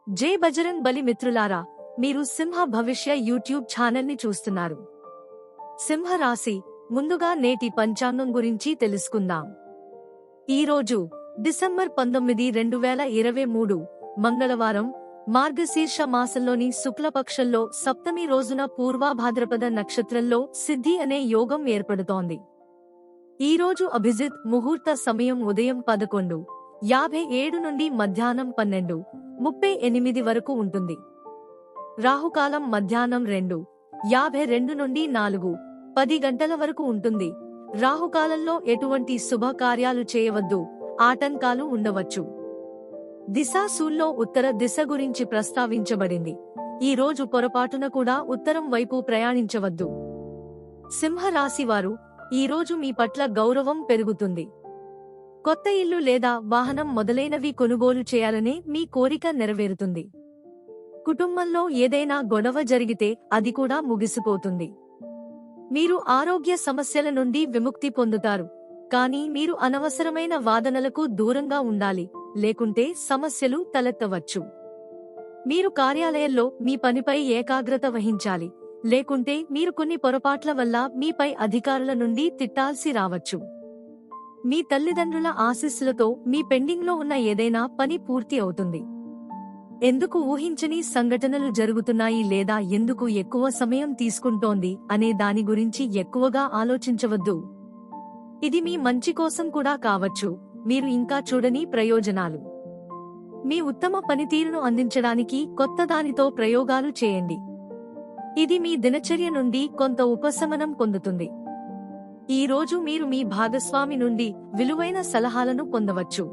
జై బజరంగ్ బలి మిత్రులారా, మీరు సింహ భవిష్య యూట్యూబ్ ఛానల్ని చూస్తున్నారు. సింహ రాశి, ముందుగా నేటి పంచాంగం గురించి తెలుసుకుందాం. ఈరోజు డిసెంబర్ 19, 2023 మంగళవారం, మార్గశీర్ష మాసంలోని శుక్లపక్షంలో సప్తమి రోజున పూర్వభాద్రపద నక్షత్రంలో సిద్ధి అనే యోగం ఏర్పడుతోంది. ఈరోజు అభిజిత్ ముహూర్త సమయం ఉదయం 11:57 నుండి మధ్యాహ్నం 12:38 వరకు ఉంటుంది. రాహుకాలం మధ్యాహ్నం 2:52 నుండి 4:10 గంటల వరకు ఉంటుంది. రాహుకాలంలో ఎటువంటి శుభ కార్యాలు చేయవద్దు, ఆటంకాలు ఉండవచ్చు. దిశాశూల్లో ఉత్తర దిశ గురించి ప్రస్తావించబడింది. ఈ రోజు పొరపాటున కూడా ఉత్తరం వైపు ప్రయాణించవద్దు. సింహరాశివారు, ఈరోజు మీ పట్ల గౌరవం పెరుగుతుంది. కొత్త ఇల్లు లేదా వాహనం మొదలైనవి కొనుగోలు చేయాలనే మీ కోరిక నెరవేరుతుంది. కుటుంబంలో ఏదైనా గొడవ జరిగితే అది కూడా ముగిసిపోతుంది. మీరు ఆరోగ్య సమస్యల నుండి విముక్తి పొందుతారు, కానీ మీరు అనవసరమైన వాదనలకు దూరంగా ఉండాలి, లేకుంటే సమస్యలు తలెత్తవచ్చు. మీరు కార్యాలయంలో మీ పనిపై ఏకాగ్రత వహించాలి, లేకుంటే మీరు కొన్ని పొరపాట్ల వల్ల మీపై అధికారుల నుండి తిట్టాల్సి రావచ్చు. మీ తల్లిదండ్రుల ఆశీస్సులతో మీ పెండింగ్లో ఉన్న ఏదైనా పని పూర్తి అవుతుంది. ఎందుకు ఊహించని సంఘటనలు జరుగుతున్నాయి లేదా ఎందుకు ఎక్కువ సమయం తీసుకుంటోంది అనే దాని గురించి ఎక్కువగా ఆలోచించవద్దు. ఇది మీ మంచి కోసం కూడా కావచ్చు. మీరు ఇంకా చూడని ప్రయోజనాలు. మీ ఉత్తమ పనితీరును అందించడానికి కొత్త దానితో ప్రయోగాలు చేయండి. ఇది మీ దినచర్య నుండి కొంత ఉపశమనం పొందుతుంది. ఈ రోజు మీరు మీ భాగస్వామి నుండి విలువైన సలహాలను పొందవచ్చు.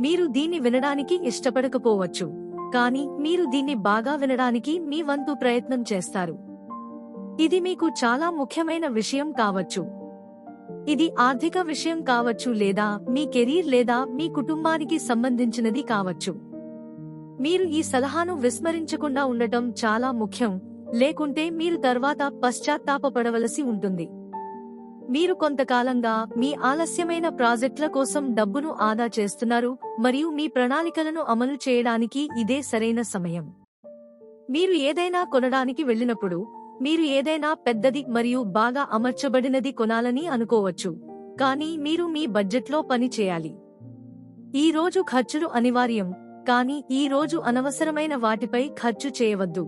మీరు దీన్ని వినడానికి ఇష్టపడకపోవచ్చు, కానీ మీరు దీన్ని బాగా వినడానికి మీ వంతు ప్రయత్నం చేస్తారు. ఇది మీకు చాలా ముఖ్యమైన విషయం కావచ్చు. ఇది ఆర్థిక విషయం కావచ్చు, లేదా మీ కెరీర్ లేదా మీ కుటుంబానికి సంబంధించినది కావచ్చు. మీరు ఈ సలహాను విస్మరించకుండా ఉండటం చాలా ముఖ్యం, లేకుంటే మీరు తర్వాత పశ్చాత్తాపపడవలసి ఉంటుంది. మీరు కొంతకాలంగా మీ ఆలస్యమైన ప్రాజెక్టుల కోసం డబ్బును ఆదా చేస్తున్నారు మరియు మీ ప్రణాళికలను అమలు చేయడానికి ఇదే సరైన సమయం. మీరు ఏదైనా కొనడానికి వెళ్ళినప్పుడు మీరు ఏదైనా పెద్దది మరియు బాగా అమర్చబడినది కొనాలని అనుకోవచ్చు, కానీ మీరు మీ బడ్జెట్లో పని చేయాలి. ఈ రోజు ఖర్చులు అనివార్యం, కానీ ఈ రోజు అనవసరమైన వాటిపై ఖర్చు చేయవద్దు.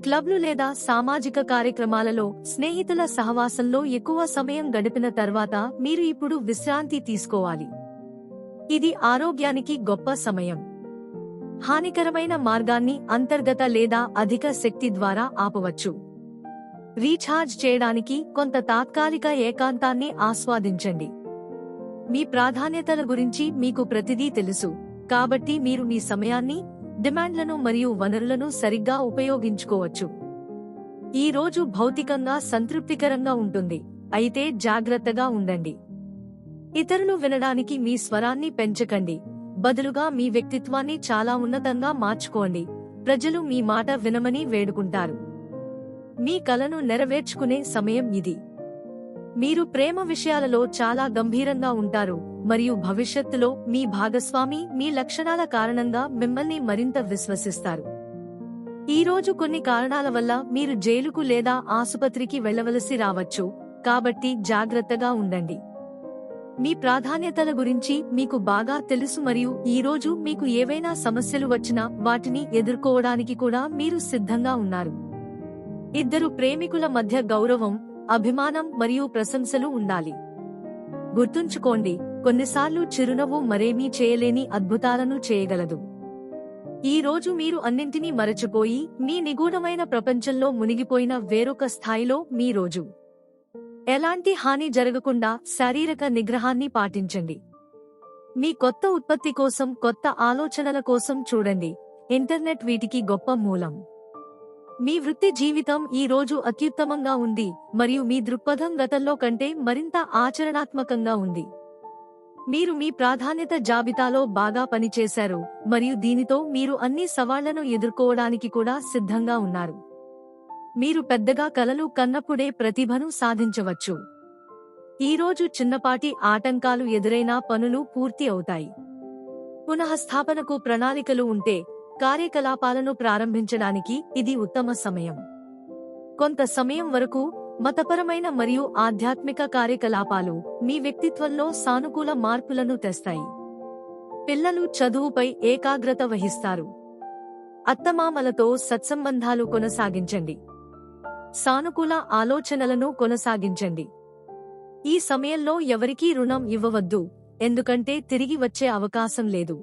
క్లబ్లు లేదా సామాజిక కార్యక్రమాలలో స్నేహితుల సహవాసంలో ఎక్కువ సమయం గడిపిన తర్వాత మీరు ఇప్పుడు విశ్రాంతి తీసుకోవాలి. ఇది ఆరోగ్యానికి గొప్ప సమయం. హానికరమైన మార్గాన్ని అంతర్గత లేదా అధిక శక్తి ద్వారా ఆపవచ్చు. రీఛార్జ్ చేయడానికి కొంత తాత్కాలిక ఏకాంతాన్ని ఆస్వాదించండి. మీ ప్రాధాన్యతల గురించి మీకు ప్రతిదీ తెలుసు, కాబట్టి మీరు మీ సమయాన్ని, డిమాండ్లను మరియు వనరులను సరిగ్గా ఉపయోగించుకోవచ్చు. ఈ రోజు భౌతికంగా సంతృప్తికరంగా ఉంటుంది, అయితే జాగ్రత్తగా ఉండండి. ఇతరులు వినడానికి మీ స్వరాన్ని పెంచకండి, బదులుగా మీ వ్యక్తిత్వాన్ని చాలా ఉన్నతంగా మార్చుకోండి. ప్రజలు మీ మాట వినమని వేడుకుంటారు. మీ కలను నెరవేర్చుకునే సమయం ఇది. మీరు ప్రేమ విషయాలలో చాలా గంభీరంగా ఉంటారు మరియు భవిష్యత్తులో మీ భాగస్వామి మీ లక్షణాల కారణంగా మిమ్మల్ని మరింత విశ్వసిస్తారు. ఈ రోజు కొన్ని కారణాల వల్ల మీరు జైలుకు లేదా ఆసుపత్రికి వెళ్లవలసి రావచ్చు, కాబట్టి జాగ్రత్తగా ఉండండి. మీ ప్రాధాన్యతల గురించి మీకు బాగా తెలుసు మరియు ఈ రోజు మీకు ఏవైనా సమస్యలు వచ్చినా వాటిని ఎదుర్కోవడానికి కూడా మీరు సిద్ధంగా ఉన్నారు. ఇద్దరు ప్రేమికుల మధ్య గౌరవం, అభిమానం మరియు ప్రశంసలు ఉండాలి. గుర్తుంచుకోండి, కొన్నిసార్లు చిరునవ్వు మరేమీ చేయలేని అద్భుతాలను చేయగలదు. ఈ రోజు మీరు అన్నింటినీ మరచిపోయి మీ నిగూఢమైన ప్రపంచంలో మునిగిపోయిన వేరొక స్థాయిలో మీ రోజు. ఎలాంటి హాని జరగకుండా శారీరక నిగ్రహాన్ని పాటించండి. మీ కొత్త ఉత్పత్తి కోసం కొత్త ఆలోచనల కోసం చూడండి. ఇంటర్నెట్ వీటికి గొప్ప మూలం. మీ వృత్తి జీవితం ఈ రోజు అత్యుత్తమంగా ఉంది మరియు మీ దృక్పథం గతంలో కంటే మరింత ఆచరణాత్మకంగా ఉంది. మీరు మీ ప్రాధాన్యత జాబితాలో బాగా పనిచేశారు మరియు దీనితో మీరు అన్ని సవాళ్లను ఎదుర్కోవడానికి కూడా సిద్ధంగా ఉన్నారు. మీరు పెద్దగా కలలు కన్నప్పుడే ప్రతిభను సాధించవచ్చు. ఈ రోజు చిన్నపాటి ఆటంకాలు ఎదురైనా పనులు పూర్తి అవుతాయి. పునఃస్థాపనకు ప్రణాళికలు ఉంటే కార్యకలాపాలను ప్రారంభించడానికి ఇది ఉత్తమ సమయం. కొంత సమయం వరకు మతపరమైన మరియు ఆధ్యాత్మిక కార్యకలాపాలు మీ వ్యక్తిత్వంలో సానుకూల మార్పులను తెస్తాయి. పిల్లలు చదువుపై ఏకాగ్రత వహిస్తారు. అత్తమామలతో సత్సంబంధాలు కొనసాగించండి. సానుకూల ఆలోచనలను కొనసాగించండి. ఈ సమయంలో ఎవరికీ రుణం ఇవ్వవద్దు, ఎందుకంటే తిరిగి వచ్చే అవకాశం లేదు.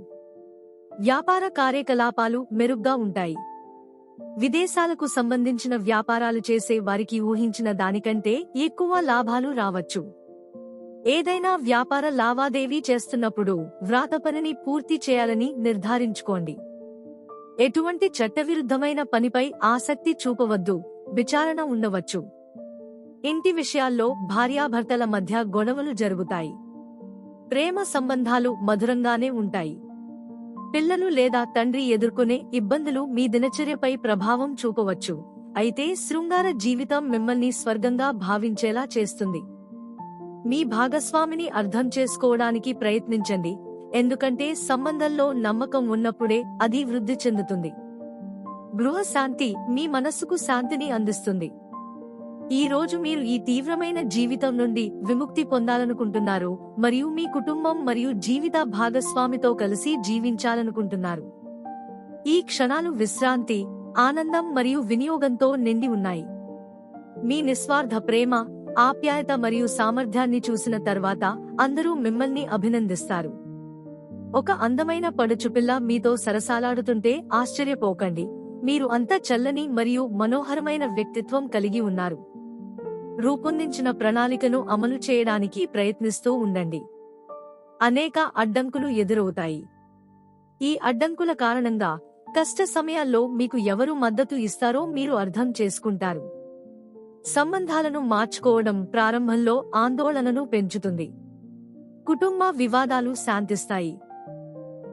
వ్యాపార కార్యకలాపాలు మెరుగ్గా ఉంటాయి. విదేశాలకు సంబంధించిన వ్యాపారాలు చేసే వారికి ఊహించిన దానికంటే ఎక్కువ లాభాలు రావచ్చు. ఏదైనా వ్యాపార లావాదేవీ చేస్తున్నప్పుడు వ్రాతపనిని పూర్తి చేయాలని నిర్ధారించుకోండి. ఎటువంటి చట్టవిరుద్ధమైన పనిపై ఆసక్తి చూపవద్దు, విచారణ ఉండవచ్చు. ఇంటి విషయాల్లో భార్యాభర్తల మధ్య గొడవలు జరుగుతాయి. ప్రేమ సంబంధాలు మధురంగానే ఉంటాయి. పిల్లలు లేదా తండ్రి ఎదుర్కొనే ఇబ్బందులు మీ దినచర్యపై ప్రభావం చూపవచ్చు, అయితే శృంగార జీవితం మిమ్మల్ని స్వర్గంగా భావించేలా చేస్తుంది. మీ భాగస్వామిని అర్థం చేసుకోవడానికి ప్రయత్నించండి, ఎందుకంటే సంబంధంలో నమ్మకం ఉన్నప్పుడే అది వృద్ధి చెందుతుంది. గృహ శాంతి మీ మనస్సుకు శాంతిని అందిస్తుంది. ఈ రోజు మీరు ఈ తీవ్రమైన జీవితం నుండి విముక్తి పొందాలనుకుంటున్నారు మరియు మీ కుటుంబం మరియు జీవిత భాగస్వామితో కలిసి జీవించాలనుకుంటున్నారు. ఈ క్షణాలు విశ్రాంతి, ఆనందం మరియు వినియోగంతో నిండి ఉన్నాయి. మీ నిస్వార్థ ప్రేమ, ఆప్యాయత మరియు సామర్థ్యాన్ని చూసిన తర్వాత అందరూ మిమ్మల్ని అభినందిస్తారు. ఒక అందమైన పడుచుపిల్ల మీతో సరసాలాడుతుంటే ఆశ్చర్యపోకండి, మీరు అంత చల్లని మరియు మనోహరమైన వ్యక్తిత్వం కలిగి ఉన్నారు. రూపొందించిన ప్రణాళికను అమలు చేయడానికి ప్రయత్నిస్తూ ఉండండి. అనేక అడ్డంకులు ఎదురవుతాయి. ఈ అడ్డంకుల కారణంగా కష్ట సమయాల్లో మీకు ఎవరు మద్దతు ఇస్తారో మీరు అర్థం చేసుకుంటారు. సంబంధాలను మార్చుకోవడం ప్రారంభంలో ఆందోళనను పెంచుతుంది. కుటుంబ వివాదాలు శాంతిస్తాయి.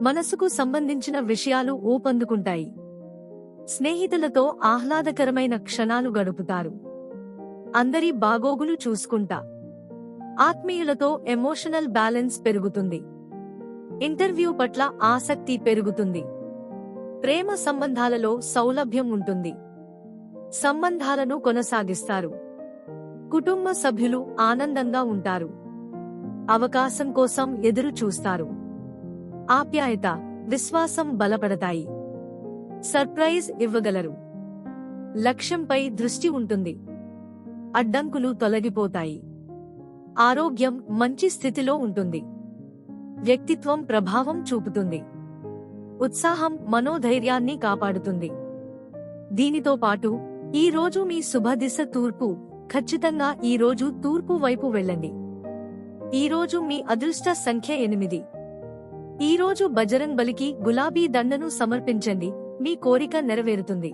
మనసుకు సంబంధించిన విషయాలు ఊపందుకుంటాయి. స్నేహితులతో ఆహ్లాదకరమైన క్షణాలు గడుపుతారు. అందరి బాగోగులు చూసుకుంటా. ఆత్మీయులతో ఎమోషనల్ బ్యాలెన్స్ పెరుగుతుంది. ఇంటర్వ్యూ పట్ల ఆసక్తి పెరుగుతుంది. ప్రేమ సంబంధాలలో సౌలభ్యం ఉంటుంది. సంబంధాలను కొనసాగిస్తారు. కుటుంబ సభ్యులు ఆనందంగా ఉంటారు. అవకాశం కోసం ఎదురు చూస్తారు. ఆప్యాయత, విశ్వాసం బలపడతాయి. సర్ప్రైజ్ ఇవ్వగలరు. లక్ష్యంపై దృష్టి ఉంటుంది. అడ్డంకులు తొలగిపోతాయి. ఆరోగ్యం మంచి స్థితిలో ఉంటుంది. వ్యక్తిత్వం ప్రభావం చూపుతుంది. ఉత్సాహం మనోధైర్యాన్ని కాపాడుతుంది. దీనితో పాటు ఈ రోజు మీ శుభదిశ తూర్పు. ఖచ్చితంగా ఈ రోజు తూర్పు వైపు వెళ్ళండి. ఈ రోజు మీ అదృష్ట సంఖ్య 8. ఈ రోజు బజరంగ్ బలికి గులాబీ దండను సమర్పించండి, మీ కోరిక నెరవేరుతుంది.